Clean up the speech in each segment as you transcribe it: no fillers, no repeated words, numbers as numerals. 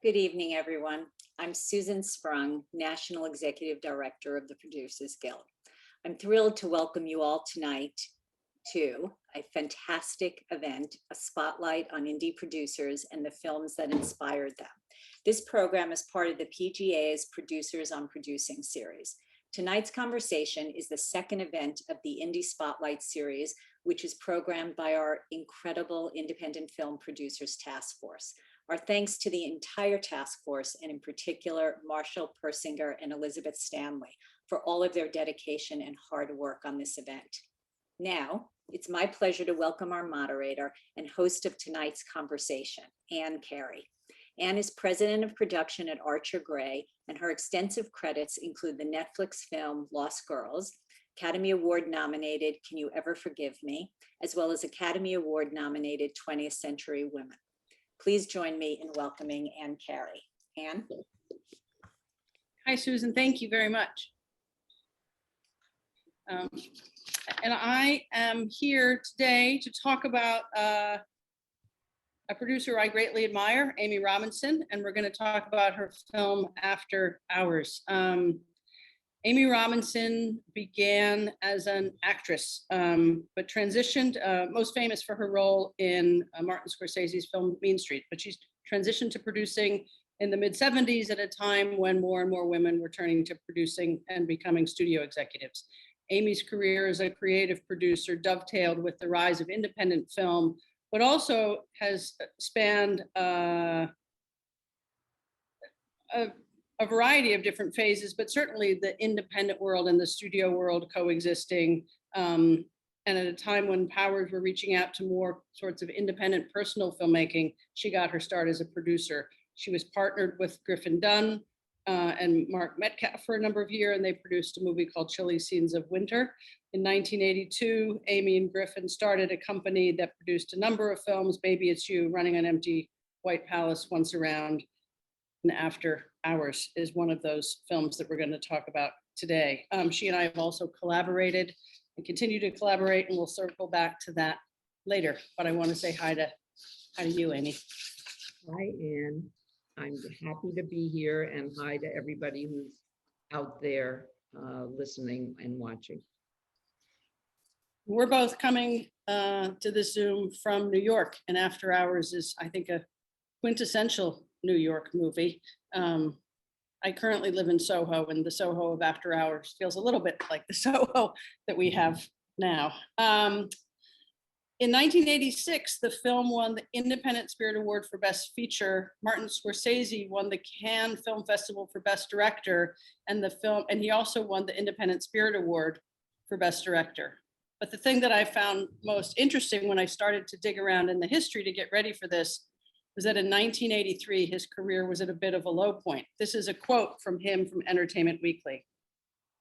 Good evening, everyone. I'm Susan Sprung, National Executive Director of the Producers Guild. I'm thrilled to welcome you all tonight to a fantastic event, a spotlight on indie producers and the films that inspired them. This program is part of the PGA's Producers on Producing series. Tonight's conversation is the second event of the Indie Spotlight series, which is programmed by our incredible Independent Film Producers Task Force. Our thanks to the entire task force, and in particular, Marshall Persinger and Elizabeth Stanley, for all of their dedication and hard work on this event. Now, it's my pleasure to welcome our moderator and host of tonight's conversation, Ann Carey. Ann is president of production at Archer Gray, and her extensive credits include the Netflix film Lost Girls, Academy Award nominated Can You Ever Forgive Me, as well as Academy Award nominated 20th Century Women. Please join me in welcoming Ann Carey. Ann? Hi, Susan. Thank you very much. And I am here today to talk about a producer I greatly admire, Amy Robinson, and we're going to talk about her film After Hours. Amy Robinson began as an actress, but transitioned, most famous for her role in Martin Scorsese's film Mean Street, but she's transitioned to producing in the mid-70s at a time when more and more women were turning to producing and becoming studio executives. Amy's career as a creative producer dovetailed with the rise of independent film, but also has spanned a variety of different phases, but certainly the independent world and the studio world coexisting. And at a time when powers were reaching out to more sorts of independent personal filmmaking, she got her start as a producer. She was partnered with Griffin Dunn and Mark Metcalf for a number of years, and they produced a movie called Chilly Scenes of Winter. In 1982, Amy and Griffin started a company that produced a number of films, Baby It's You, Running on Empty, White Palace, Once Around, and After Hours is one of those films that we're going to talk about today. She and I have also collaborated and continue to collaborate, and we'll circle back to that later. But I want to say hi to you, Amy. Hi, Ann. I'm happy to be here, and hi to everybody who's out there listening and watching. We're both coming to this Zoom from New York, and After Hours is, I think, a quintessential New York movie. I currently live in Soho, and the Soho of After Hours feels a little bit like the Soho that we have now. In 1986, the film won the Independent Spirit Award for Best Feature. Martin Scorsese won the Cannes Film Festival for Best Director, and he also won the Independent Spirit Award for Best Director. But the thing that I found most interesting when I started to dig around in the history to get ready for this was that in 1983, his career was at a bit of a low point. This is a quote from him from Entertainment Weekly.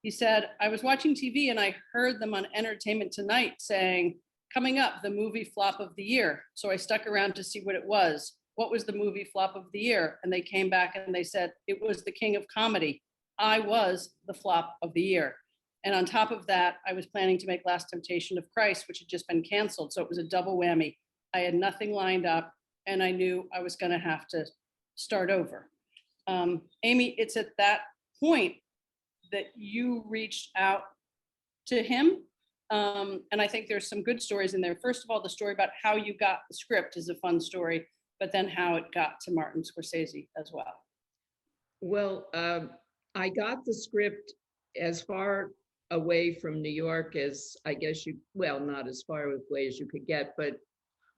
He said, "I was watching TV and I heard them on Entertainment Tonight saying, 'Coming up, the movie flop of the year.' So I stuck around to see what it was. What was the movie flop of the year? And they came back and they said, it was The King of Comedy. I was the flop of the year. And on top of that, I was planning to make Last Temptation of Christ, which had just been canceled. So it was a double whammy. I had nothing lined up, and I knew I was going to have to start over." Amy, it's at that point that you reached out to him. And I think there's some good stories in there. First of all, the story about how you got the script is a fun story, but then how it got to Martin Scorsese as well. Well, I got the script as far away from New York as I guess not as far away as you could get, but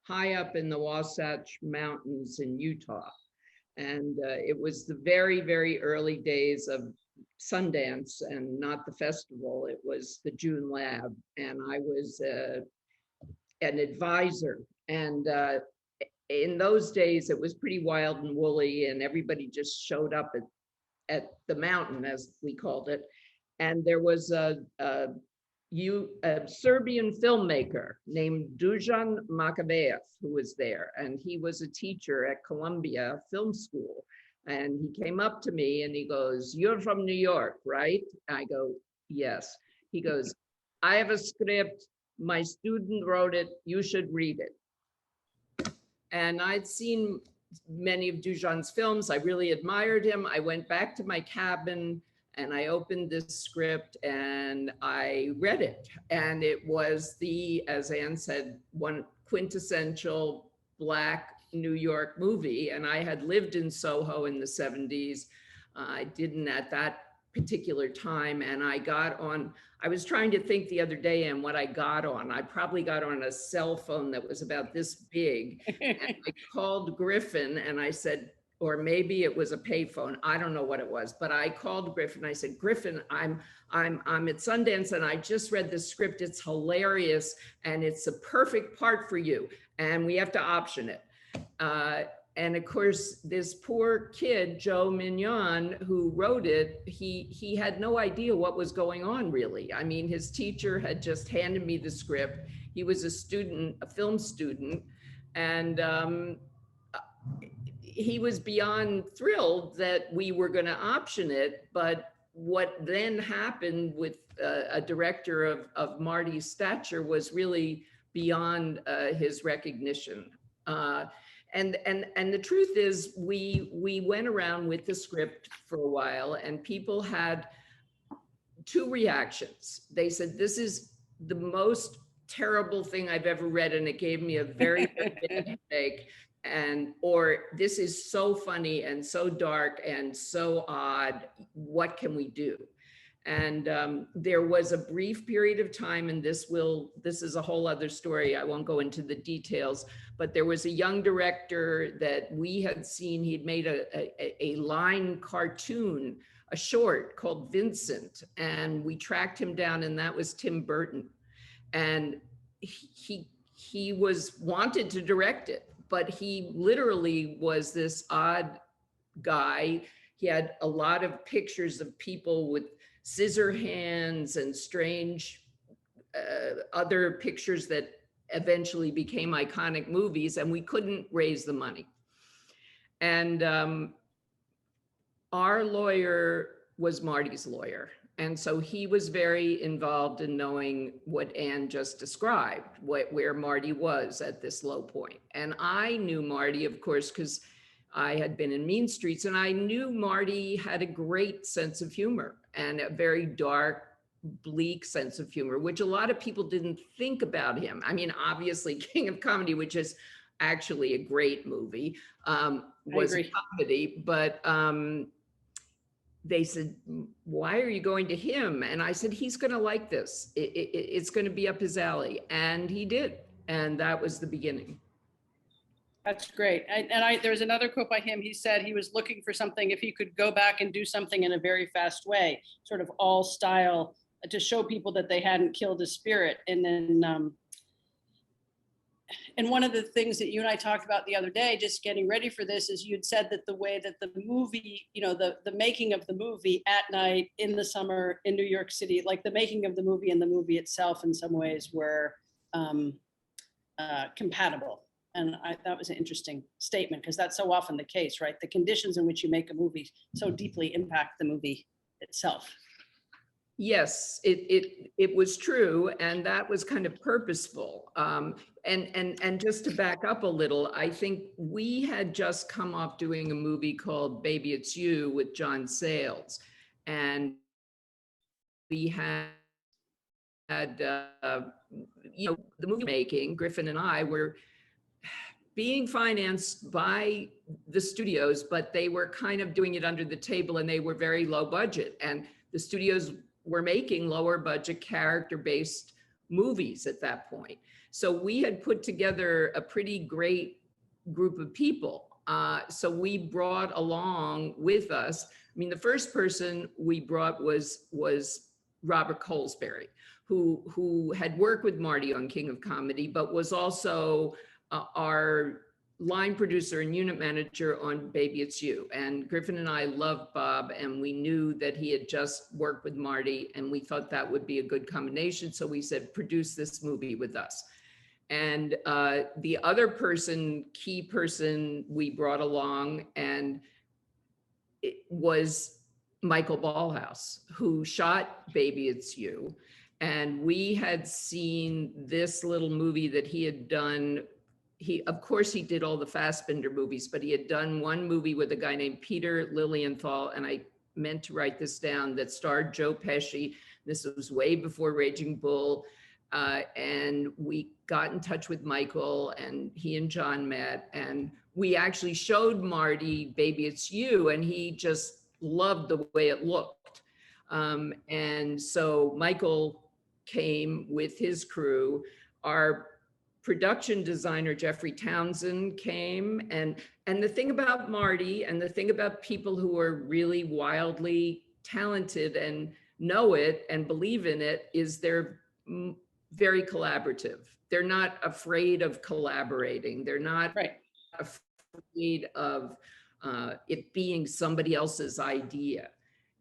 high up in the Wasatch Mountains in Utah. And it was the very, very early days of Sundance, and not the festival. It was the June Lab, and I was an advisor. And in those days, it was pretty wild and woolly, and everybody just showed up at the mountain, as we called it. And there was a Serbian filmmaker named Dujan Makavejev who was there, and he was a teacher at Columbia Film School. And he came up to me and he goes, "You're from New York, right?" I go, "Yes." He goes, "I have a script. My student wrote it. You should read it." And I'd seen many of Dujon's films. I really admired him. I went back to my cabin and I opened this script and I read it. And it was the, as Anne said, one quintessential Black New York movie. And I had lived in Soho in the 70s. I didn't at that particular time. And I was trying to think the other day and what I got on. I probably got on a cell phone that was about this big. And I called Griffin and I said, or maybe it was a payphone. I don't know what it was, but I called Griffin. I said, Griffin, I'm at Sundance and I just read the script. It's hilarious and it's a perfect part for you. And we have to option it. And of course, this poor kid, Joe Mignon, who wrote it, he had no idea what was going on, really. I mean, his teacher had just handed me the script. He was a student, a film student, and he was beyond thrilled that we were going to option it. But what then happened with a director of Marty's stature was really beyond his recognition. And the truth is, we went around with the script for a while and people had two reactions. They said, this is the most terrible thing I've ever read and it gave me a very bad headache. Or this is so funny and so dark and so odd. What can we do? And there was a brief period of time, and this is a whole other story. I won't go into the details, but there was a young director that we had seen. He'd made a line cartoon, a short called Vincent, and we tracked him down, and that was Tim Burton. And he was wanted to direct it, but he literally was this odd guy. He had a lot of pictures of people with scissor hands and strange other pictures that eventually became iconic movies, and we couldn't raise the money. And our lawyer was Marty's lawyer. And so he was very involved in knowing what Anne just described, where Marty was at this low point. And I knew Marty, of course, because I had been in Mean Streets, and I knew Marty had a great sense of humor and a very dark, bleak sense of humor, which a lot of people didn't think about him. I mean, obviously, King of Comedy, which is actually a great movie, was a comedy, but they said, why are you going to him? And I said, he's going to like this. It's going to be up his alley. And he did. And that was the beginning. That's great. There's another quote by him. He said he was looking for something, if he could go back and do something in a very fast way, sort of all style, to show people that they hadn't killed his spirit. And then, and one of the things that you and I talked about the other day, just getting ready for this, is you'd said that the way that the movie, you know, the making of the movie at night in the summer in New York City, like the making of the movie and the movie itself in some ways were compatible. And that was an interesting statement, because that's so often the case, right? The conditions in which you make a movie so deeply impact the movie itself. Yes, it was true, and that was kind of purposeful. And just to back up a little, I think we had just come off doing a movie called Baby It's You with John Sayles, and we had you know, the movie making. Griffin and I were being financed by the studios, but they were kind of doing it under the table, and they were very low budget, and the studios were making lower budget character-based movies at that point. So we had put together a pretty great group of people. So we brought along with us, I mean, the first person we brought was Robert Colesberry, who had worked with Marty on King of Comedy, but was also our line producer and unit manager on Baby It's You. And Griffin and I loved Bob, and we knew that he had just worked with Marty, and we thought that would be a good combination. So we said, produce this movie with us. And the other person, key person we brought along, and it was Michael Ballhaus, who shot Baby It's You. And we had seen this little movie that he had done of course he did all the Fassbinder movies, but he had done one movie with a guy named Peter Lilienthal, and I meant to write this down, that starred Joe Pesci. This was way before Raging Bull. And we got in touch with Michael, and he and John met, and we actually showed Marty Baby It's You, and he just loved the way it looked. And so Michael came with his crew. Our production designer, Jeffrey Townsend, came. And the thing about Marty, and the thing about people who are really wildly talented and know it and believe in it, is they're very collaborative. They're not afraid of collaborating. They're not afraid of it being somebody else's idea.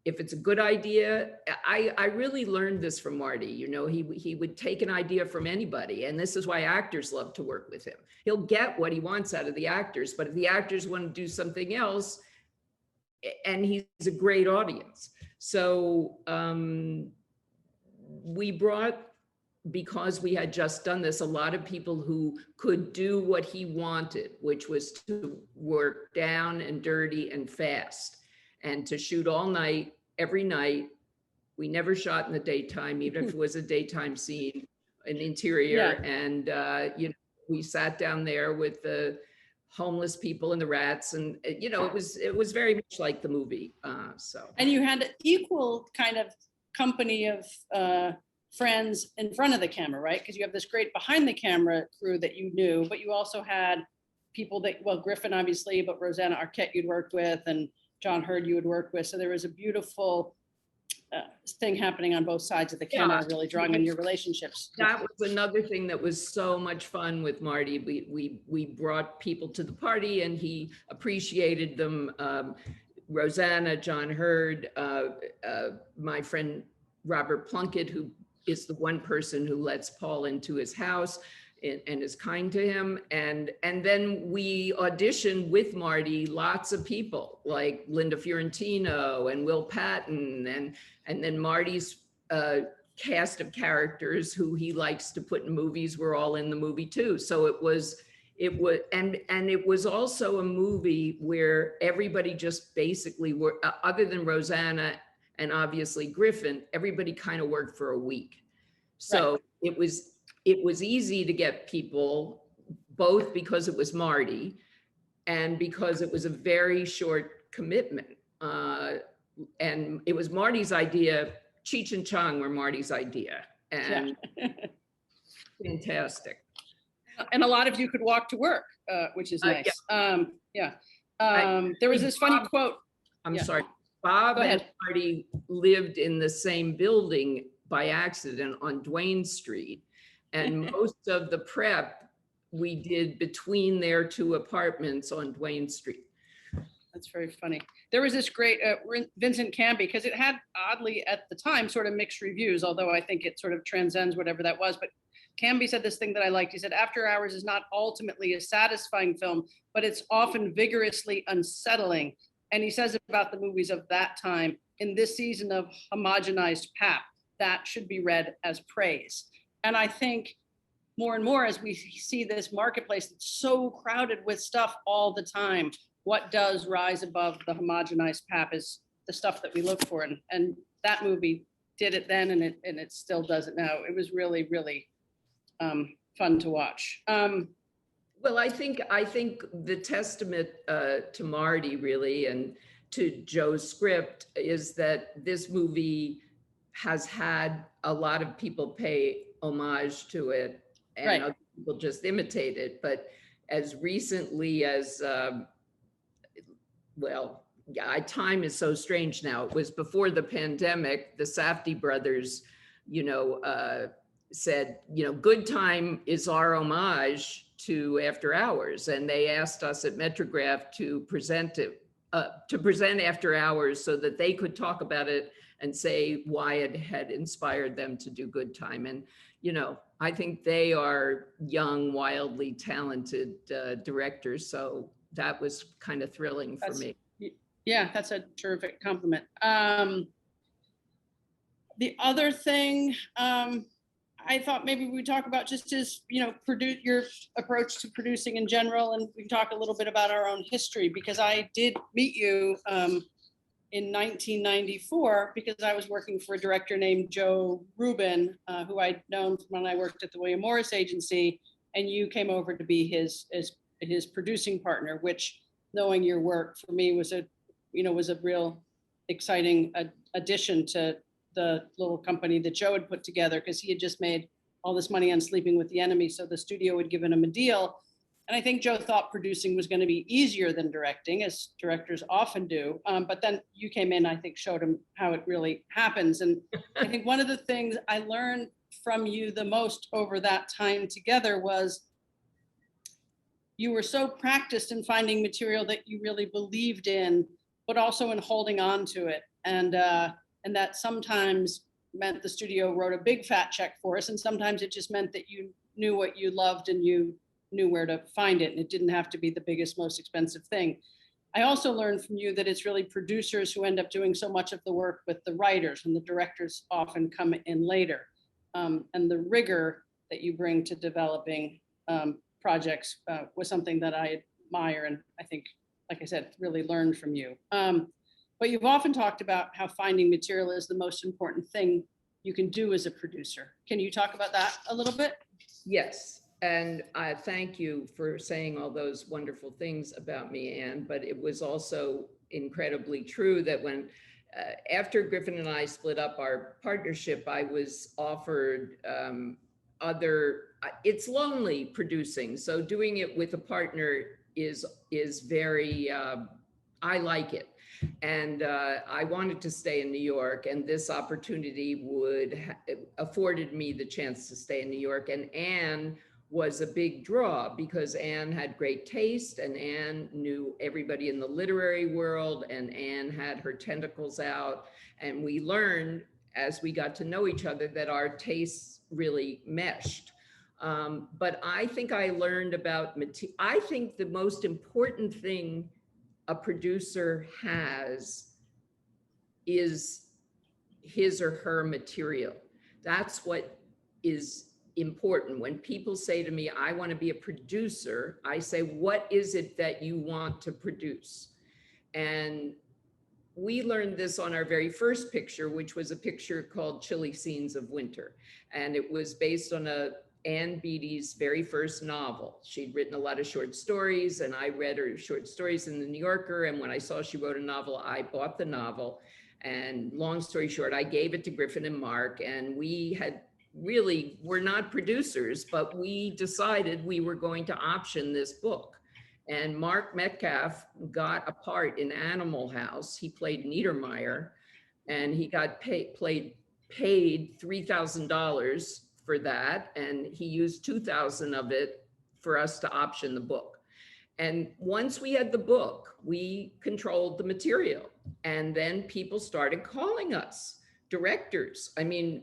If it's a good idea, I really learned this from Marty. You know, he would take an idea from anybody, and this is why actors love to work with him. He'll get what he wants out of the actors, but if the actors want to do something else, and he's a great audience. So we brought, because we had just done this, a lot of people who could do what he wanted, which was to work down and dirty and fast, and to shoot all night, every night. We never shot in the daytime, even if it was a daytime scene, an interior. Yeah. And, you know, we sat down there with the homeless people and the rats, and, you know, it was very much like the movie. And you had an equal kind of company of friends in front of the camera, right? Because you have this great behind the camera crew that you knew, but you also had people that, well, Griffin obviously, but Rosanna Arquette you'd worked with, and John Hurd you would work with. So there was a beautiful thing happening on both sides of the camera, really drawing on your relationships. That was another thing that was so much fun with Marty. We brought people to the party, and he appreciated them. Rosanna, John Hurd, my friend Robert Plunkett, who is the one person who lets Paul into his house and is kind to him. And then we auditioned with Marty lots of people like Linda Fiorentino and Will Patton, and then Marty's cast of characters who he likes to put in movies were all in the movie too. So it was also a movie where everybody just basically were, other than Rosanna and obviously Griffin, everybody kind of worked for a week. So it was easy to get people, both because it was Marty and because it was a very short commitment. And it was Marty's idea. Cheech and Chong were Marty's idea, and fantastic. And a lot of you could walk to work, which is nice. There was this funny quote. I'm sorry. Bob and Marty lived in the same building by accident on Duane Street. And most of the prep we did between their two apartments on Duane Street. That's very funny. There was this great Vincent Canby, because it had, oddly at the time, sort of mixed reviews, although I think it sort of transcends whatever that was. But Canby said this thing that I liked. He said, "After Hours is not ultimately a satisfying film, but it's often vigorously unsettling." And he says about the movies of that time, in this season of homogenized pap, that should be read as praise. And I think more and more, as we see this marketplace that's so crowded with stuff all the time, what does rise above the homogenized pap is the stuff that we look for. And that movie did it then, and it still does it now. It was really, really fun to watch. Well, I think the testament to Marty, really, and to Joe's script, is that this movie has had a lot of people pay homage to it, and other people just imitate it. But as recently as, time is so strange now. It was before the pandemic. The Safdie brothers, said, Good Time is our homage to After Hours, and they asked us at Metrograph to present it, to present After Hours, so that they could talk about it and say why it had inspired them to do Good Time. And I think they are young, wildly talented directors, so that was kind of thrilling for me. Yeah, that's a terrific compliment. The other thing, I thought maybe we talk about just as, produce your approach to producing in general, and we can talk a little bit about our own history, because I did meet you in 1994 because I was working for a director named Joe Rubin, who I'd known from when I worked at the William Morris Agency, and you came over to be his producing partner, which, knowing your work for me was a real exciting addition to the little company that Joe had put together, because he had just made all this money on Sleeping with the Enemy. So the studio had given him a deal. And I think Joe thought producing was going to be easier than directing, as directors often do. But then you came in, I think, showed him how it really happens. And I think one of the things I learned from you the most over that time together was you were so practiced in finding material that you really believed in, but also in holding on to it. And that sometimes meant the studio wrote a big fat check for us. And sometimes it just meant that you knew what you loved and you knew where to find it. And it didn't have to be the biggest, most expensive thing. I also learned from you that it's really producers who end up doing so much of the work with the writers, and the directors often come in later. And the rigor that you bring to developing projects was something that I admire. And I think, like I said, really learned from you. But you've often talked about how finding material is the most important thing you can do as a producer. Can you talk about that a little bit? Yes, and I thank you for saying all those wonderful things about me, Anne, but it was also incredibly true that when, after Griffin and I split up our partnership, I was offered it's lonely producing. So doing it with a partner is very, I like it. And I wanted to stay in New York, and this opportunity afforded me the chance to stay in New York. And Anne was a big draw because Anne had great taste, and Anne knew everybody in the literary world, and Anne had her tentacles out. And we learned as we got to know each other that our tastes really meshed. But I think I learned about I think the most important thing a producer has is his or her material. That's what is important. When people say to me, I want to be a producer, I say, what is it that you want to produce? And we learned this on our very first picture, which was a picture called Chilly Scenes of Winter. And it was based on Anne Beattie's very first novel. She'd written a lot of short stories, and I read her short stories in the New Yorker. And when I saw she wrote a novel, I bought the novel. And long story short, I gave it to Griffin and Mark, and we're not producers, but we decided we were going to option this book. And Mark Metcalf got a part in Animal House. He played Niedermeyer, and he got paid $3,000 for that, and he used $2,000 of it for us to option the book. And once we had the book, we controlled the material, and then people started calling us, directors, and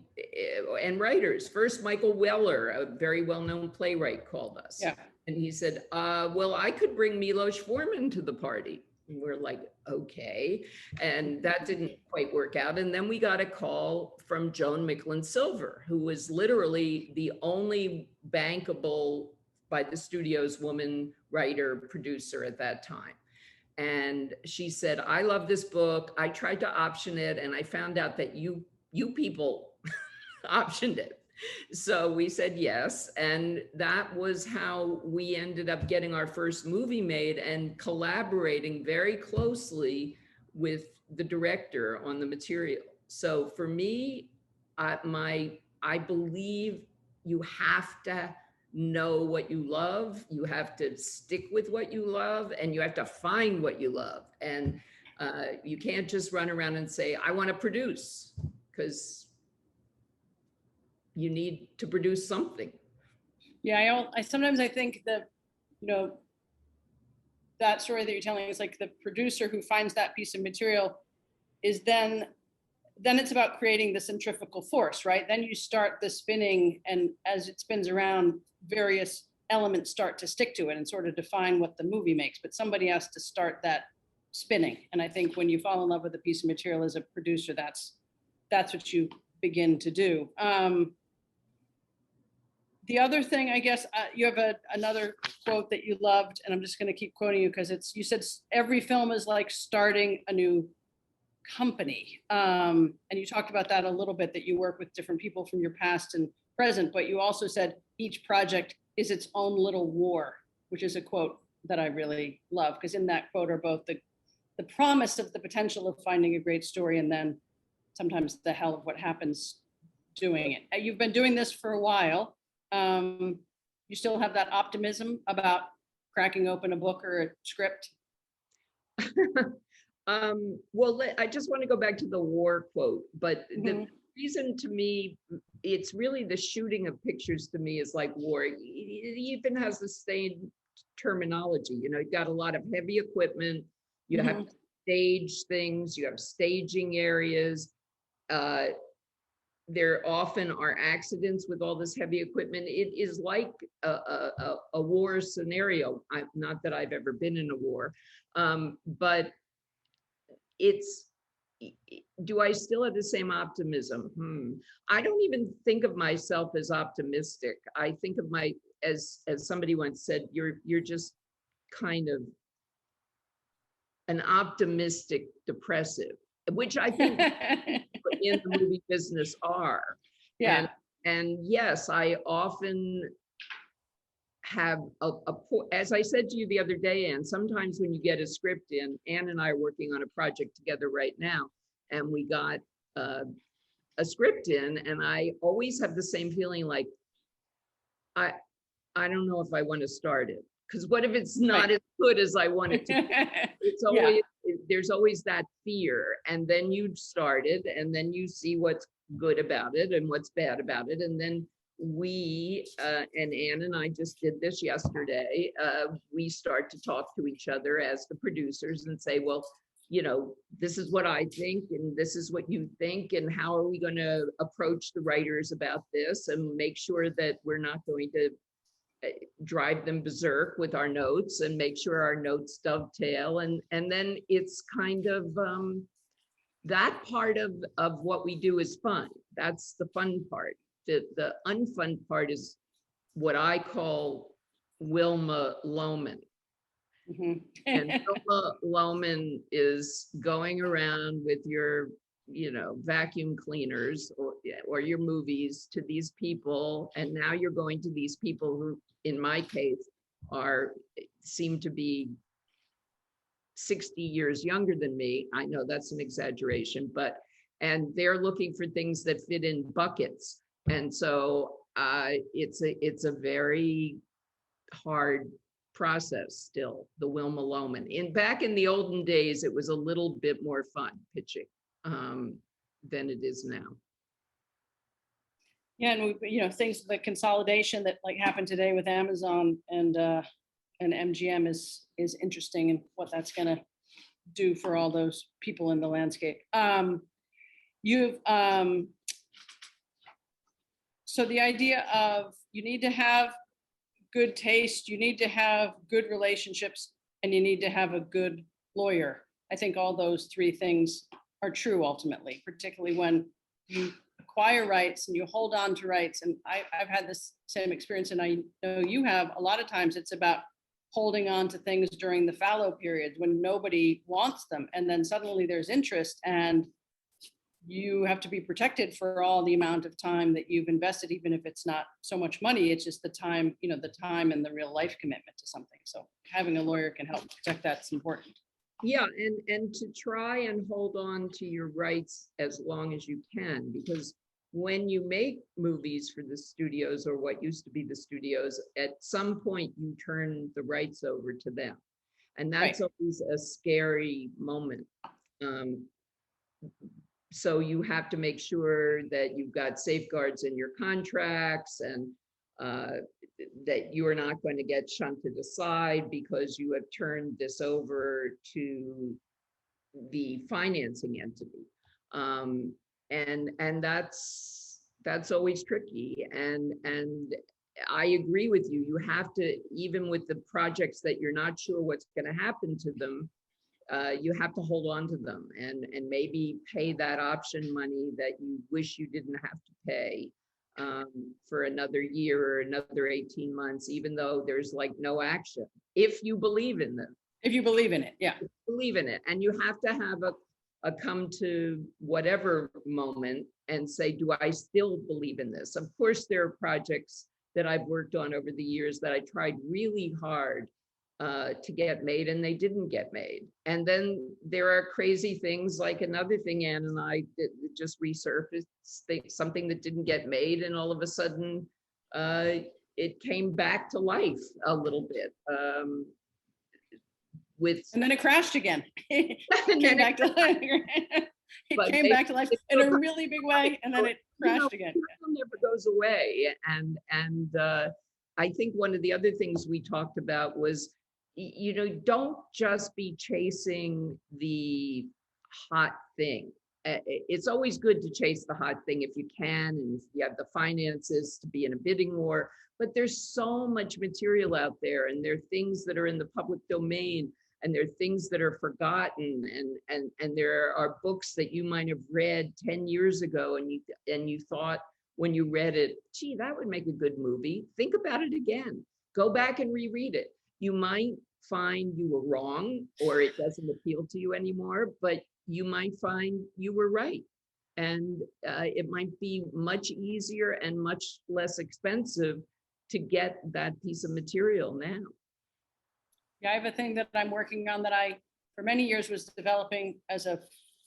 writers. First, Michael Weller, a very well-known playwright, called us. Yeah. And he said, well, I could bring Milos Forman to the party. And we're like, okay. And that didn't quite work out. And then we got a call from Joan Micklin Silver, who was literally the only bankable by the studio's woman writer producer at that time. And she said, I love this book. I tried to option it, and I found out that you people optioned it. So we said yes. And that was how we ended up getting our first movie made and collaborating very closely with the director on the material. So for me, I believe you have to know what you love, you have to stick with what you love, and you have to find what you love. And you can't just run around and say, I want to produce, because you need to produce something. Yeah, I sometimes I think that, that story that you're telling is like the producer who finds that piece of material is then it's about creating the centrifugal force, right? Then you start the spinning, and as it spins around, various elements start to stick to it and sort of define what the movie makes. But somebody has to start that spinning. And I think when you fall in love with a piece of material as a producer, that's what you begin to do. The other thing, I guess, you have another quote that you loved, and I'm just going to keep quoting you because you said every film is like starting a new company. And you talked about that a little bit, that you work with different people from your past and present, but you also said each project is its own little war, which is a quote that I really love, because in that quote are both the promise of the potential of finding a great story and then sometimes the hell of what happens doing it. You've been doing this for a while. You still have that optimism about cracking open a book or a script? Well, I just want to go back to the war quote, but the Mhm. reason to me, it's really the shooting of pictures to me is like war. It even has the same terminology. You know, you've got a lot of heavy equipment. You have to stage things. You have staging areas. There often are accidents with all this heavy equipment. It is like a war scenario. Not that I've ever been in a war, but it's, do I still have the same optimism? I don't even think of myself as optimistic. I think of as somebody once said, you're just kind of an optimistic depressive, which I think in the movie business are. Yeah. And yes, I often have as I said to you the other day, and sometimes when you get a script in, Anne and I are working on a project together right now, and we got a script in, and I always have the same feeling, like I don't know if I want to start it, because what if it's not as good as I want it to be? It's always, there's always that fear, and then you start it, and then you see what's good about it and what's bad about it, and then we and Anne and I just did this yesterday. We start to talk to each other as the producers and say, well, you know, this is what I think, and this is what you think, and how are we going to approach the writers about this, and make sure that we're not going to drive them berserk with our notes, and make sure our notes dovetail, and then it's kind of that part of what we do is fun. That's the fun part. The unfun part is what I call Wilma Loman. And Wilma Loman is going around with your, you know, vacuum cleaners or your movies to these people, and now you're going to these people who, in my case, seem to be 60 years younger than me. I know that's an exaggeration, and they're looking for things that fit in buckets. And so it's a very hard process still, the Wilma Loman. Back in the olden days, it was a little bit more fun pitching than it is now. Yeah, and you know, things, the consolidation that like happened today with Amazon and MGM is interesting, and what that's going to do for all those people in the landscape. So the idea of, you need to have good taste, you need to have good relationships, and you need to have a good lawyer. I think all those three things are true ultimately, particularly when you acquire rights and you hold on to rights. And I've had this same experience, and I know you have. A lot of times it's about holding on to things during the fallow periods when nobody wants them, and then suddenly there's interest, and you have to be protected for all the amount of time that you've invested, even if it's not so much money, it's just the time, you know, the time and the real life commitment to something. So having a lawyer can help protect that's important. Yeah, and to try and hold on to your rights as long as you can, because when you make movies for the studios, or what used to be the studios, at some point you turn the rights over to them. And that's always a scary moment. So you have to make sure that you've got safeguards in your contracts, and that you are not going to get shunted aside because you have turned this over to the financing entity. And that's always tricky. And I agree with you. You have to, even with the projects that you're not sure what's going to happen to them, you have to hold on to them, and maybe pay that option money that you wish you didn't have to pay. for another year or another 18 months, even though there's like no action. If you believe in them, If you believe in it, yeah. believe in it. And you have to have a come to whatever moment and say, do I still believe in this? Of course, there are projects that I've worked on over the years that I tried really hard to get made and they didn't get made. And then there are crazy things like another thing Ann and I did, just resurfaced, something that didn't get made, and all of a sudden it came back to life a little bit. And then it crashed again. It And came then back to life. It came back to life in a really big way, and then it crashed again. It never goes away. And I think one of the other things we talked about was, don't just be chasing the hot thing. It's always good to chase the hot thing if you can, and if you have the finances to be in a bidding war. But there's so much material out there, and there are things that are in the public domain, and there are things that are forgotten, and there are books that you might have read 10 years ago, and you thought when you read it, gee, that would make a good movie. Think about it again. Go back and reread it. You might find you were wrong, or it doesn't appeal to you anymore, but you might find you were right. And it might be much easier and much less expensive to get that piece of material now. Yeah, I have a thing that I'm working on that I, for many years, was developing as a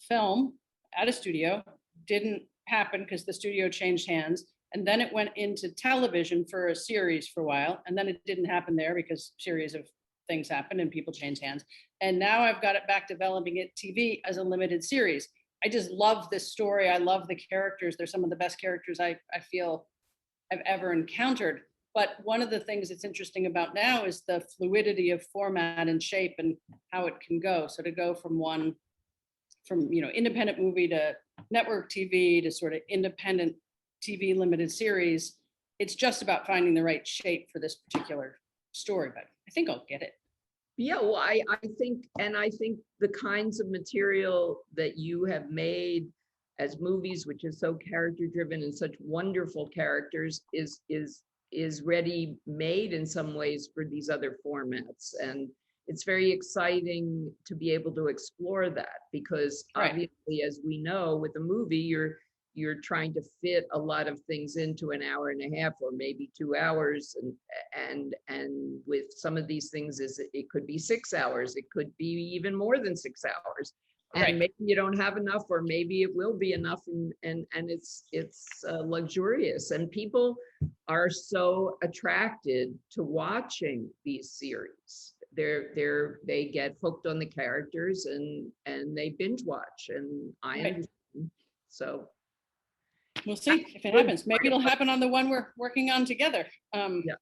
film at a studio. Didn't happen because the studio changed hands. And then it went into television for a series for a while. And then it didn't happen there because series of things happened and people change hands. And now I've got it back developing it TV as a limited series. I just love this story. I love the characters. They're some of the best characters I feel I've ever encountered. But one of the things that's interesting about now is the fluidity of format and shape and how it can go. So to go from independent movie to network TV to sort of independent TV limited series, it's just about finding the right shape for this particular story. But I think I'll get it. Yeah, well, I think the kinds of material that you have made as movies, which is so character driven and such wonderful characters, is ready made in some ways for these other formats. And it's very exciting to be able to explore that, because obviously, as we know, with a movie, you're trying to fit a lot of things into an hour and a half or maybe 2 hours, and with some of these things it could be 6 hours, it could be even more than 6 hours, and maybe you don't have enough, or maybe it will be enough, and it's luxurious, and people are so attracted to watching these series. They get hooked on the characters and they binge watch, and I understand. So we'll see if it happens. Maybe it'll happen on the one we're working on together. Yeah.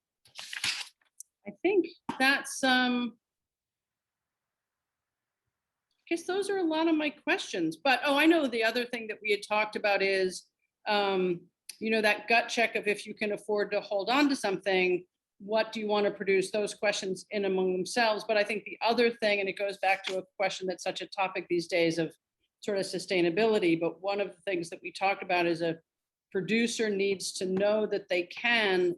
I think that's I guess those are a lot of my questions. But I know the other thing that we had talked about is that gut check of if you can afford to hold on to something, what do you want to produce? Those questions in among themselves. But I think the other thing, and it goes back to a question that's such a topic these days of sort of sustainability, but one of the things that we talked about is a producer needs to know that they can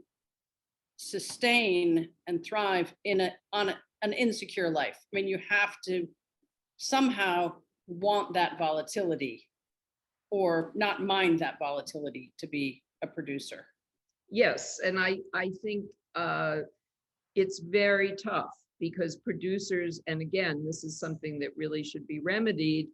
sustain and thrive on an insecure life. I mean, you have to somehow want that volatility or not mind that volatility to be a producer. Yes, and I think it's very tough, because producers, and again, this is something that really should be remedied,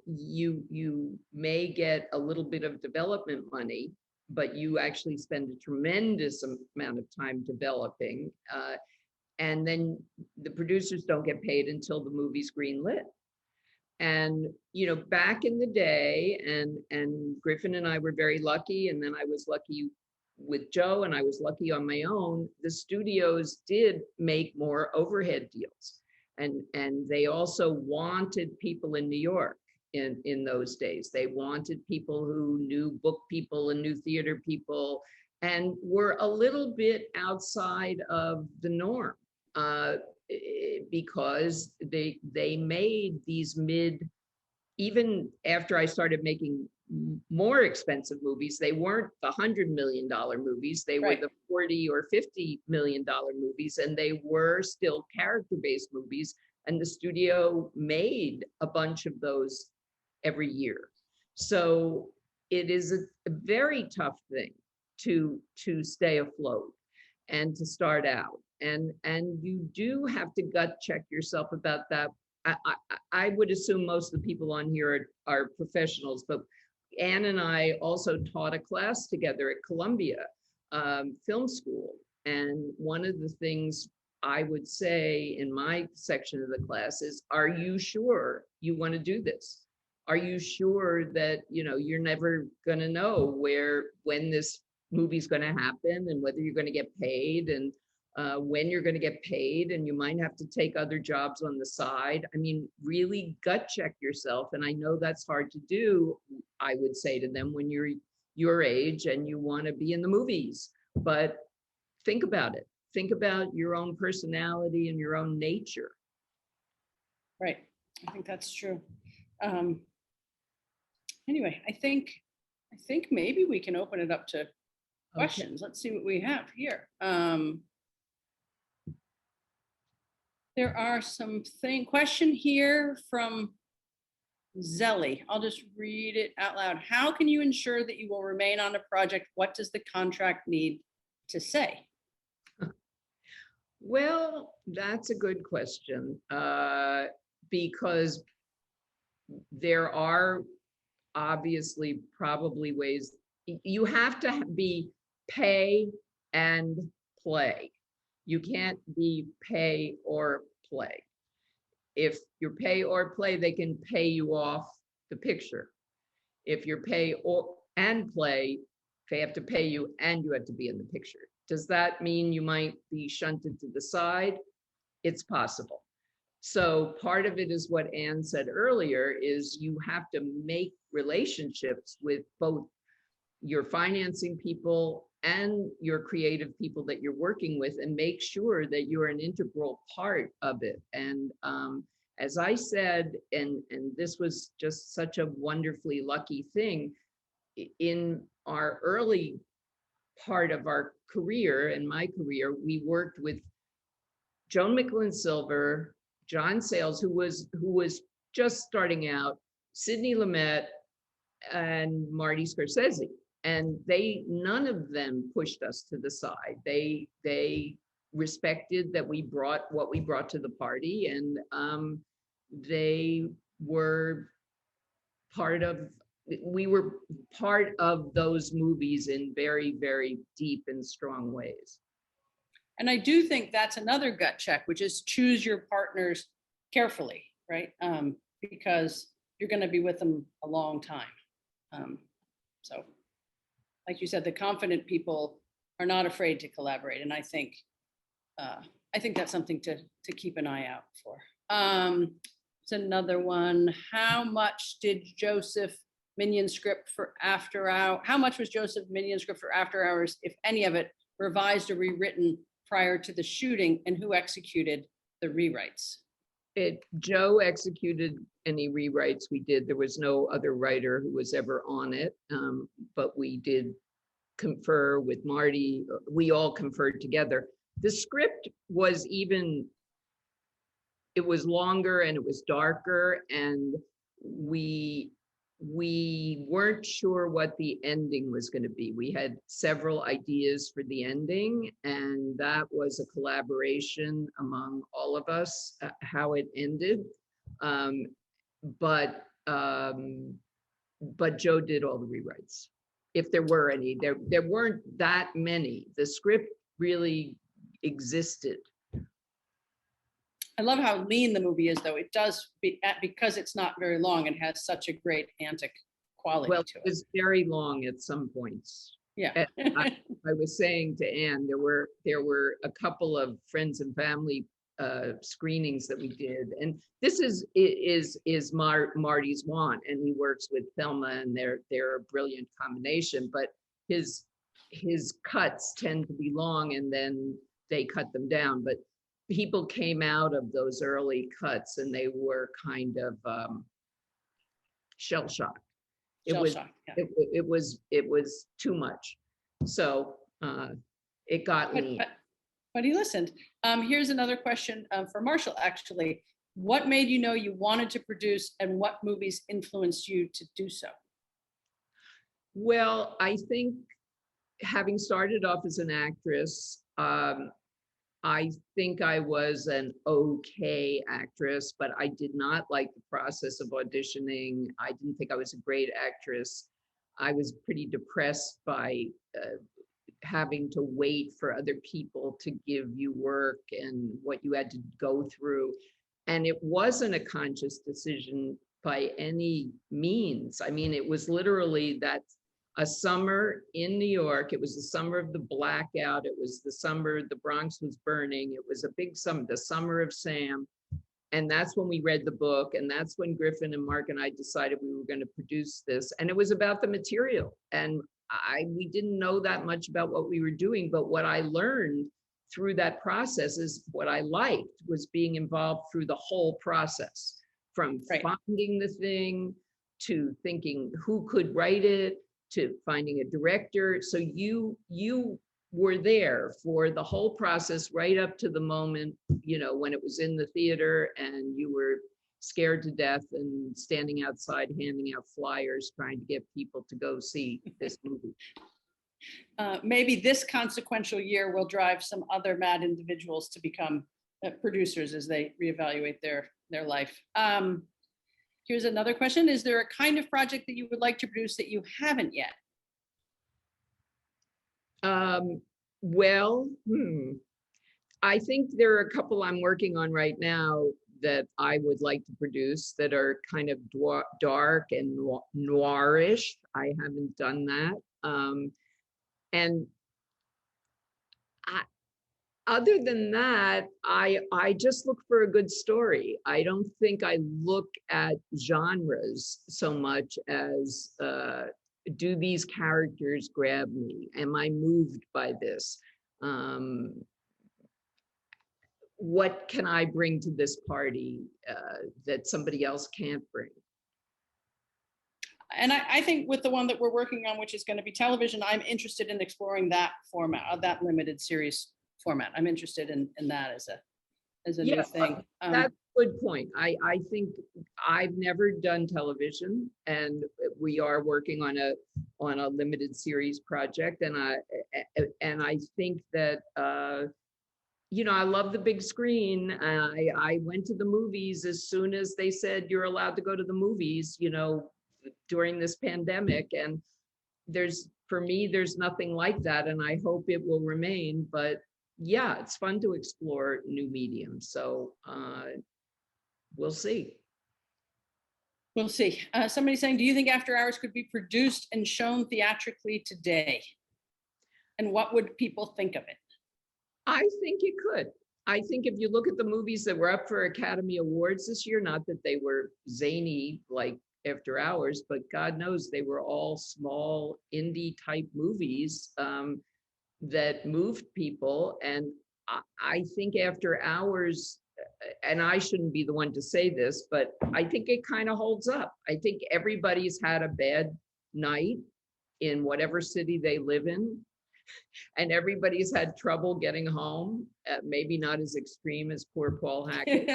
you may get a little bit of development money, but you actually spend a tremendous amount of time developing, and then the producers don't get paid until the movie's greenlit. And back in the day, and Griffin and I were very lucky, and then I was lucky with Joe, and I was lucky on my own, the studios did make more overhead deals. And they also wanted people in New York in those days. They wanted people who knew book people and knew theater people, and were a little bit outside of the norm, because they made these even after I started making more expensive movies. They weren't the $100 million movies. They were Right. the 40 or $50 million movies, and they were still character-based movies. And the studio made a bunch of those every year. So it is a very tough thing to stay afloat and to start out. And you do have to gut check yourself about that. I would assume most of the people on here are professionals, but Anne and I also taught a class together at Columbia Film School. And one of the things I would say in my section of the class is, are you sure you want to do this? Are you sure that, you know, you're never going to know when this movie's going to happen and whether you're going to get paid and when you're going to get paid, and you might have to take other jobs on the side. I mean, really gut check yourself. And I know that's hard to do, I would say to them, when you're your age and you want to be in the movies. But think about it. Think about your own personality and your own nature. Right. I think that's true. Anyway, I think maybe we can open it up to questions. Let's see what we have here. There are some question here from Zelly. I'll just read it out loud. How can you ensure that you will remain on a project? What does the contract need to say? Well, that's a good question, because there are obviously probably ways you have to be pay and play. You can't be pay or play. If you're pay or play, they can pay you off the picture. If you're pay or and play, they have to pay you and you have to be in the picture. Does that mean you might be shunted to the side? It's possible. So part of it is what Anne said earlier, is you have to make relationships with both your financing people and your creative people that you're working with, and make sure that you're an integral part of it. And as I said, and this was just such a wonderfully lucky thing, in our early part of our career, and my career, we worked with Joan McLean Silver, John Sayles, who was just starting out, Sidney Lumet, and Marty Scorsese. And none of them pushed us to the side. They respected that we brought what we brought to the party, and they were we were part of those movies in very, very deep and strong ways. And I do think that's another gut check, which is choose your partners carefully, right? Because you're going to be with them a long time. So, like you said, the confident people are not afraid to collaborate, and I think that's something to keep an eye out for. It's another one. How much did Joseph Minion script for After Hours? How much was Joseph Minion script for After Hours, if any of it, revised or rewritten prior to the shooting, and who executed the rewrites? Joe executed any rewrites we did. There was no other writer who was ever on it, but we did confer with Marty. We all conferred together. The script was it was longer and it was darker, and we weren't sure what the ending was going to be. We had several ideas for the ending, and that was a collaboration among all of us, how it ended. But Joe did all the rewrites, if there were any. There weren't that many. The script really existed. I love how lean the movie is, though. It does, because it's not very long and has such a great antic quality to it. It was very long at some points. Yeah. I was saying to Anne, there were a couple of friends and family screenings that we did, and this is Marty's want, and he works with Thelma, and they're a brilliant combination. But his cuts tend to be long, and then they cut them down. But people came out of those early cuts and they were kind of shell-shocked. It Shell was, shock, yeah. it was too much. So it got But, lean. but he listened. Here's another question for Marshall, actually. What made you know you wanted to produce, and what movies influenced you to do so? Well, I think having started off as an actress, I think I was an okay actress, but I did not like the process of auditioning. I didn't think I was a great actress. I was pretty depressed by having to wait for other people to give you work and what you had to go through. And it wasn't a conscious decision by any means. I mean, it was literally that a summer in New York. It was the summer of the blackout. It was the summer the Bronx was burning. It was a big summer, the summer of Sam. And that's when we read the book. And that's when Griffin and Mark and I decided we were going to produce this. And it was about the material. And we didn't know that much about what we were doing. But what I learned through that process is what I liked was being involved through the whole process, from finding the thing to thinking who could write it, to finding a director. So you were there for the whole process right up to the moment, when it was in the theater and you were scared to death and standing outside handing out flyers trying to get people to go see this movie. Maybe this consequential year will drive some other mad individuals to become producers as they reevaluate their life. Here's another question. Is there a kind of project that you would like to produce that you haven't yet? Well, I think there are a couple I'm working on right now that I would like to produce that are kind of dark and noirish. I haven't done that. And other than that, I just look for a good story. I don't think I look at genres so much as do these characters grab me? Am I moved by this? What can I bring to this party that somebody else can't bring? And I think with the one that we're working on, which is going to be television, I'm interested in exploring that format, that limited series format. I'm interested in that as a new thing. That's a good point. I think I've never done television, and we are working on a limited series project, and I think that I love the big screen. I went to the movies as soon as they said you're allowed to go to the movies, during this pandemic, and for me there's nothing like that, and I hope it will remain. But yeah, it's fun to explore new mediums, so we'll see. We'll see. Somebody's saying, do you think After Hours could be produced and shown theatrically today? And what would people think of it? I think it could. I think if you look at the movies that were up for Academy Awards this year, not that they were zany like After Hours, but God knows they were all small indie type movies that moved people. And I think After Hours, and I shouldn't be the one to say this, but I think it kind of holds up. I think everybody's had a bad night in whatever city they live in, and everybody's had trouble getting home, maybe not as extreme as poor Paul Hackett.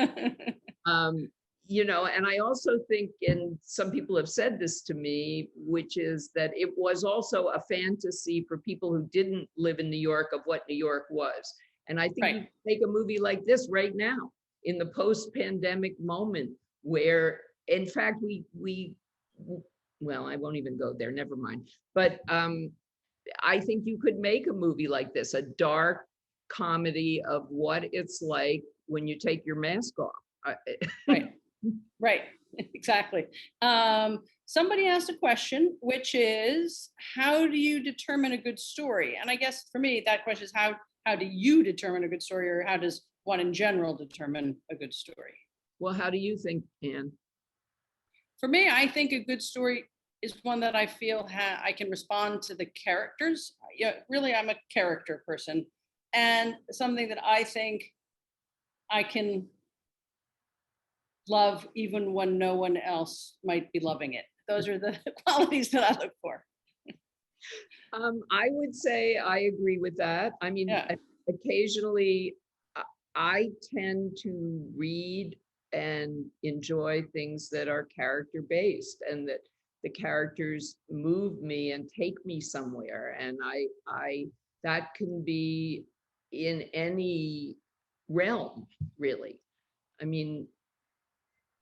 And I also think, and some people have said this to me, which is that it was also a fantasy for people who didn't live in New York of what New York was. And I think you can make a movie like this right now in the post-pandemic moment where, in fact, well, I won't even go there, never mind. But I think you could make a movie like this, a dark comedy of what it's like when you take your mask off. Right, exactly. Somebody asked a question, which is, how do you determine a good story? And I guess for me, that question is how do you determine a good story, or how does one in general determine a good story? Well, how do you think, Anne? For me, I think a good story is one that I feel I can respond to the characters. Yeah, really, I'm a character person, and something that I think I can love even when no one else might be loving it. those are the qualities that I look for. I would say I agree with that. I mean, Yeah. occasionally I tend to read and enjoy things that are character based and that the characters move me and take me somewhere. And that can be in any realm, really. I mean,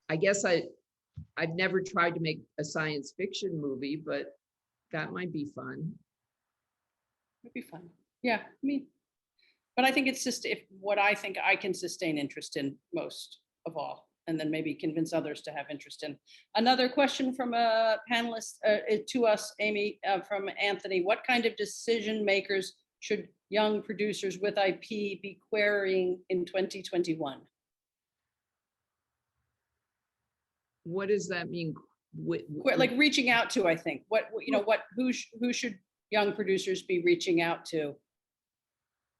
I guess I've never tried to make a science fiction movie, but that might be fun. It'd be fun. Yeah, I mean, but I think it's just if what I think I can sustain interest in most of all, and then maybe convince others to have interest in. Another question from a panelist to us, Amy, from Anthony. What kind of decision makers should young producers with IP be querying in 2021? What does that mean? Like reaching out to, I think. Who should young producers be reaching out to?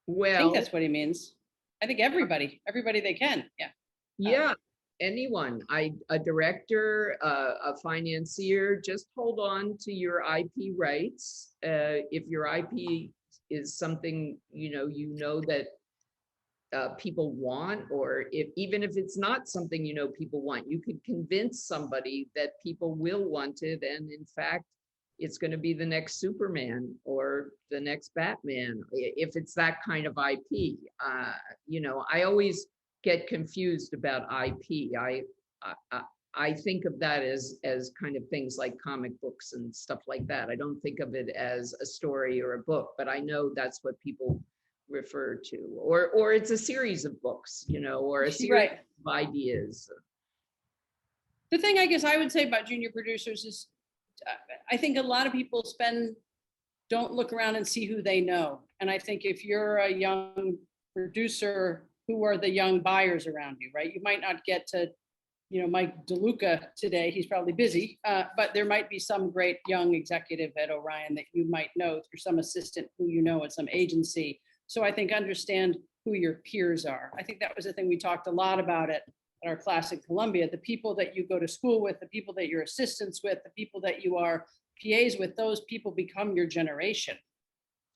I Well, think that's what he means. I think everybody they can. Yeah. yeah, anyone. A director, a financier, just hold on to your IP rights. If your IP is something that people want, or even if it's not something people want, you could convince somebody that people will want it, and in fact it's going to be the next Superman or the next Batman if it's that kind of IP. I always get confused about IP. I think of that as kind of things like comic books and stuff like that. I don't think of it as a story or a book, but I know that's what people refer to, or it's a series of books, or a series of ideas. The thing I guess I would say about junior producers is I think a lot of people don't look around and see who they know. And I think if you're a young producer, who are the young buyers around you, right? You might not get to, Mike DeLuca today, he's probably busy, but there might be some great young executive at Orion that you might know through some assistant who you know at some agency. So I think understand who your peers are. I think that was the thing we talked a lot about at our class at Columbia. The people that you go to school with, the people that you're assistants with, the people that you are PAs with, those people become your generation.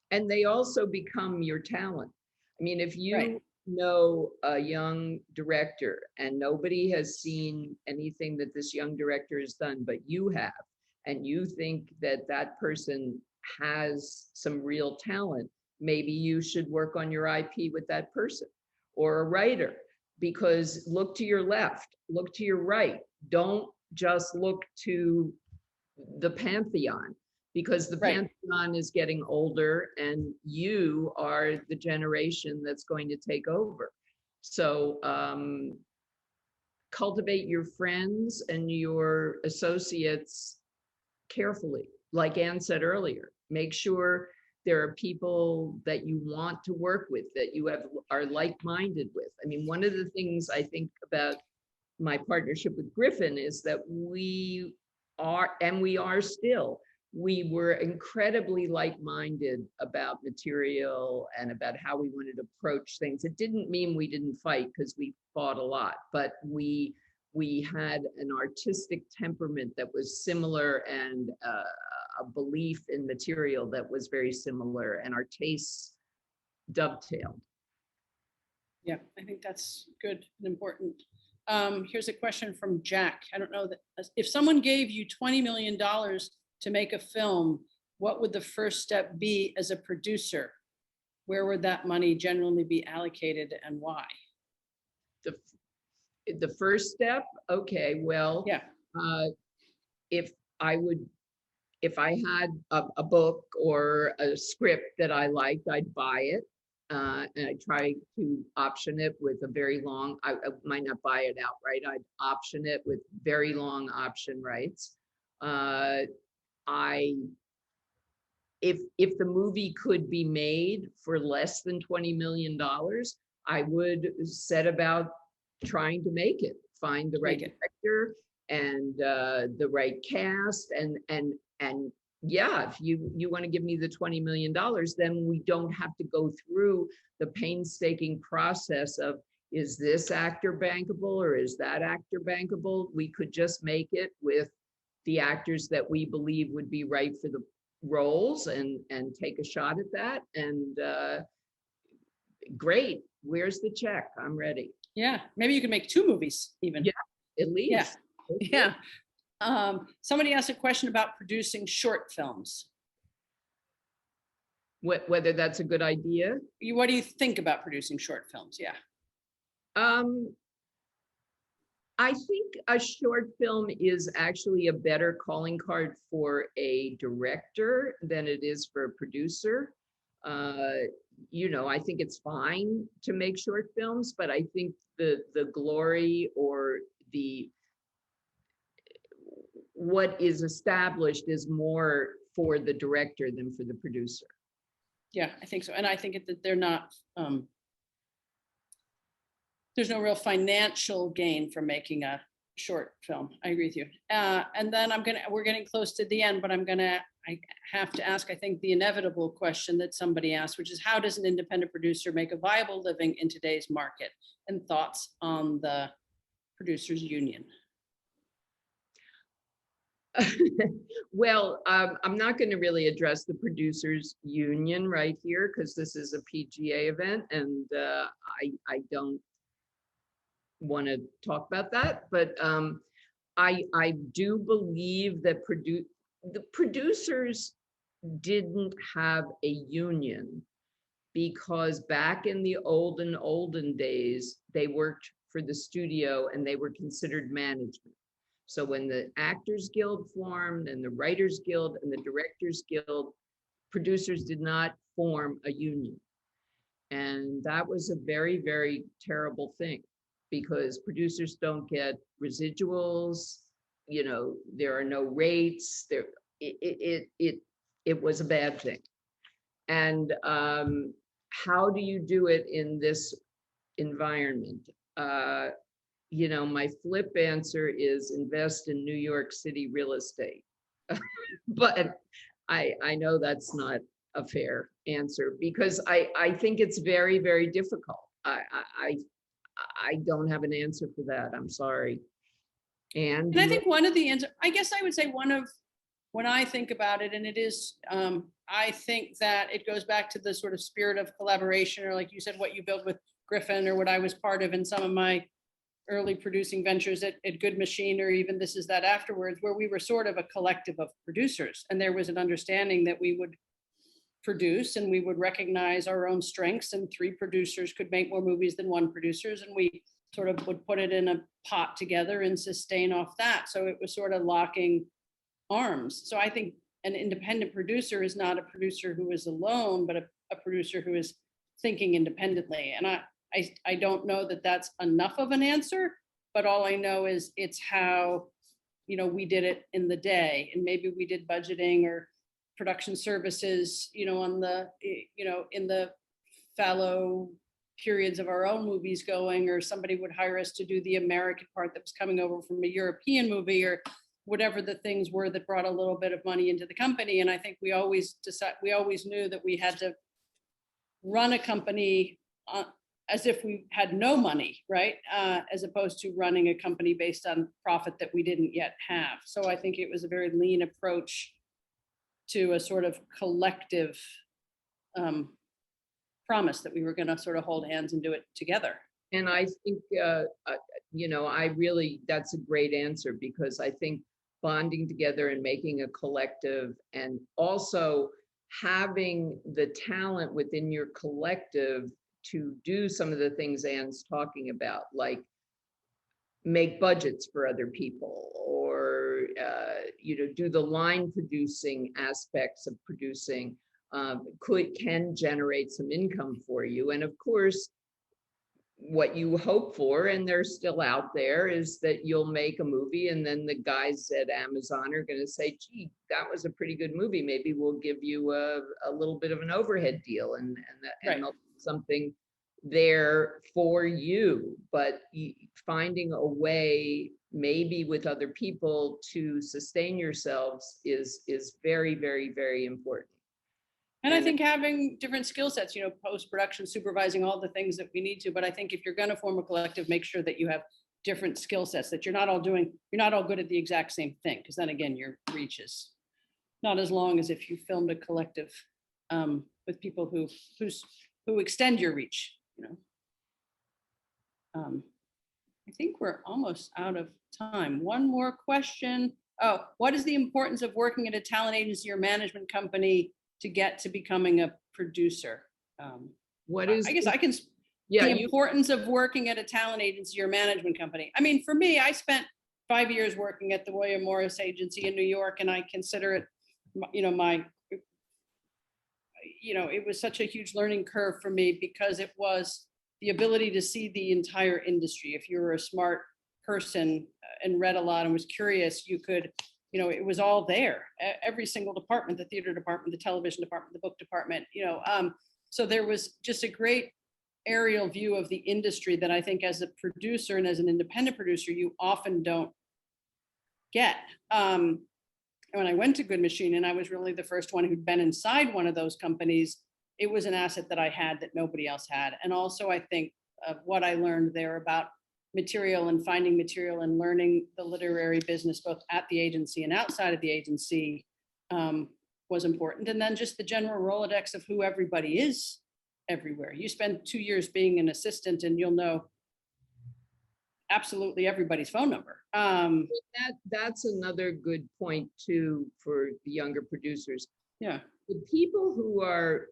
And they also become your talent. I mean, if you know a young director and nobody has seen anything that this young director has done, but you have, and you think that that person has some real talent, maybe you should work on your IP with that person, or a writer, because look to your left, look to your right. Don't just look to the Pantheon, because the Pantheon is getting older and you are the generation that's going to take over. So cultivate your friends and your associates carefully. Like Ann said earlier, make sure there are people that you want to work with, that you are like-minded with. I mean, one of the things I think about my partnership with Griffin is that we were incredibly like-minded about material and about how we wanted to approach things. It didn't mean we didn't fight, because we fought a lot, but we had an artistic temperament that was similar, and a belief in material that was very similar, and our tastes dovetailed. Yeah, I think that's good and important. Here's a question from Jack. I don't know that if someone gave you $20 million to make a film, what would the first step be as a producer? Where would that money generally be allocated and why? The first step? Okay, well, yeah. If I had a book or a script that I liked, I'd buy it. And I try to option it with a very long, I might not buy it outright. I'd option it with very long option rights. If the movie could be made for less than $20 million, I would set about trying to make it, find the right director and the right cast, and yeah, if you want to give me the $20 million, then we don't have to go through the painstaking process of, is this actor bankable or is that actor bankable? We could just make it with the actors that we believe would be right for the roles and take a shot at that. And great, where's the check? I'm ready. Yeah, maybe you could make 2 movies even. Yeah, at least. Yeah. Somebody asked a question about producing short films. Whether that's a good idea. What do you think about producing short films? Yeah. I think a short film is actually a better calling card for a director than it is for a producer. I think it's fine to make short films, but I think the glory or the what is established is more for the director than for the producer. Yeah, I think so. And I think that they're not, there's no real financial gain from making a short film. I agree with you. And then we're getting close to the end, but I have to ask, I think the inevitable question that somebody asked, which is how does an independent producer make a viable living in today's market? And thoughts on the producers union? Well, I'm not going to really address the producers union right here because this is a PGA event and I don't want to talk about that. But I do believe that the producers didn't have a union because back in the olden days, they worked for the studio and they were considered management. So when the Actors Guild formed and the Writers Guild and the Directors Guild, producers did not form a union. And that was a very, very terrible thing because producers don't get residuals, there are no rates, it was a bad thing. And how do you do it in this environment? My flip answer is invest in New York City real estate. But I know that's not a fair answer because I think it's very, very difficult. I don't have an answer for that. I'm sorry. And I think one of the answers, I guess I would say when I think about it, and it is, I think that it goes back to the sort of spirit of collaboration, or like you said, what you built with Griffin, or what I was part of in some of my early producing ventures at Good Machine, or even This Is That afterwards, where we were sort of a collective of producers. And there was an understanding that we would produce and we would recognize our own strengths, and 3 producers could make more movies than 1 producers. And we sort of would put it in a pot together and sustain off that. So it was sort of locking arms. So I think an independent producer is not a producer who is alone, but a producer who is thinking independently. And I don't know that that's enough of an answer, but all I know is it's how, we did it in the day. And maybe we did budgeting or production services, on the, in the fallow periods of our own movies going, or somebody would hire us to do the American part that was coming over from a European movie, or whatever the things were that brought a little bit of money into the company. And I think we always knew that we had to run a company as if we had no money, right? As opposed to running a company based on profit that we didn't yet have. So I think it was a very lean approach to a sort of collective promise that we were going to sort of hold hands and do it together. And I think, that's a great answer, because I think bonding together and making a collective, and also having the talent within your collective to do some of the things Anne's talking about, like make budgets for other people, or do the line producing aspects of producing, can generate some income for you. And of course, what you hope for, and they're still out there, is that you'll make a movie and then the guys at Amazon are going to say, gee, that was a pretty good movie, maybe we'll give you a little bit of an overhead deal, and Right. something there for you. But finding a way, maybe with other people, to sustain yourselves is very, very, very important. And I think having different skill sets, post-production, supervising, all the things that we need to. But I think if you're going to form a collective, make sure that you have different skill sets, that you're not all good at the exact same thing, because then again, your reach is not as long as if you filmed a collective with people who extend your reach, you know. I think we're almost out of time. One more question. Oh, what is the importance of working at a talent agency or management company to get to becoming a producer? What is, I guess I can, yeah, the you, importance of working at a talent agency or management company. I mean, for me, I spent 5 years working at the William Morris Agency in New York, and I consider it, you know, it was such a huge learning curve for me, because it was the ability to see the entire industry. If you were a smart person and read a lot and was curious, you could, it was all there. Every single department, the theater department, the television department, the book department, so there was just a great aerial view of the industry that I think as a producer and as an independent producer, you often don't get. When I went to Good Machine, and I was really the first one who'd been inside one of those companies, it was an asset that I had that nobody else had. And also, I think of what I learned there about material and finding material and learning the literary business, both at the agency and outside of the agency, was important. And then just the general Rolodex of who everybody is everywhere. You spend 2 years being an assistant and you'll know absolutely everybody's phone number. that's another good point too for the younger producers. Yeah. The people who are,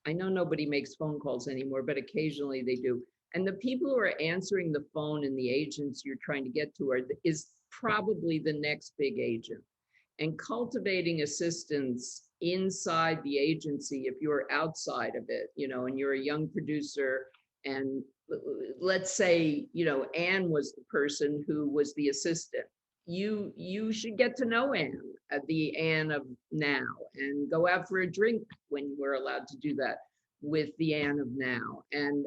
I know nobody makes phone calls anymore, but occasionally they do. And the people who are answering the phone and the agents you're trying to get to is probably the next big agent. And cultivating assistants inside the agency, if you're outside of it, and you're a young producer, and let's say, Anne was the person who was the assistant. You should get to know Anne, the Anne of now, and go out for a drink when we're allowed to do that with the Anne of now. And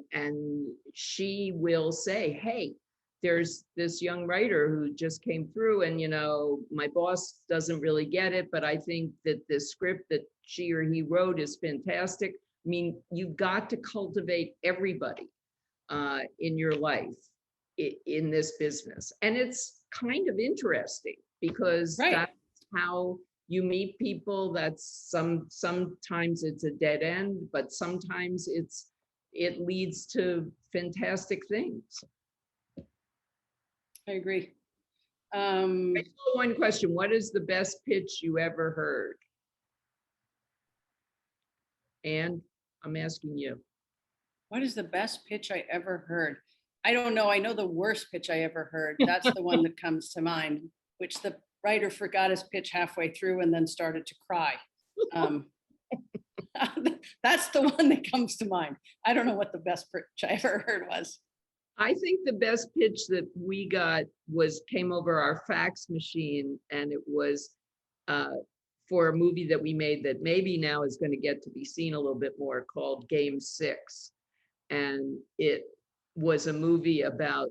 she will say, hey, there's this young writer who just came through, and my boss doesn't really get it, but I think that the script that she or he wrote is fantastic. I mean, you've got to cultivate everybody in your life in this business. And it's kind of interesting because that's how you meet people. That's sometimes it's a dead end, but sometimes it leads to fantastic things. I agree. One question: what is the best pitch you ever heard? And I'm asking you. What is the best pitch I ever heard? I don't know. I know the worst pitch I ever heard. That's the one that comes to mind, which the writer forgot his pitch halfway through and then started to cry. That's the one that comes to mind. I don't know what the best pitch I ever heard was. I think the best pitch that we got came over our fax machine, and it was for a movie that we made that maybe now is going to get to be seen a little bit more, called Game 6. And it was a movie about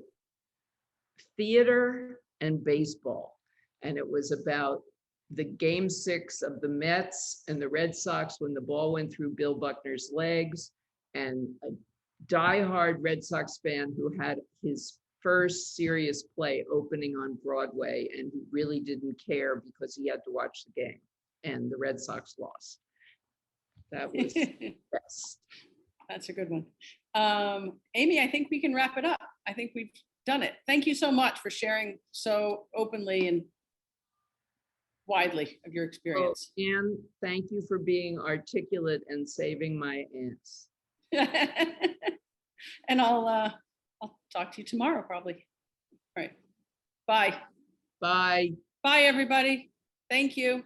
theater and baseball. And it was about the Game 6 of the Mets and the Red Sox when the ball went through Bill Buckner's legs, and a diehard Red Sox fan who had his first serious play opening on Broadway, and he really didn't care because he had to watch the game, and the Red Sox lost. That was the best. That's a good one. Amy, I think we can wrap it up. I think we've done it. Thank you so much for sharing so openly and widely of your experience. Oh, Anne, thank you for being articulate and saving my ass. And I'll talk to you tomorrow, probably. All right. Bye. Bye. Bye, everybody. Thank you.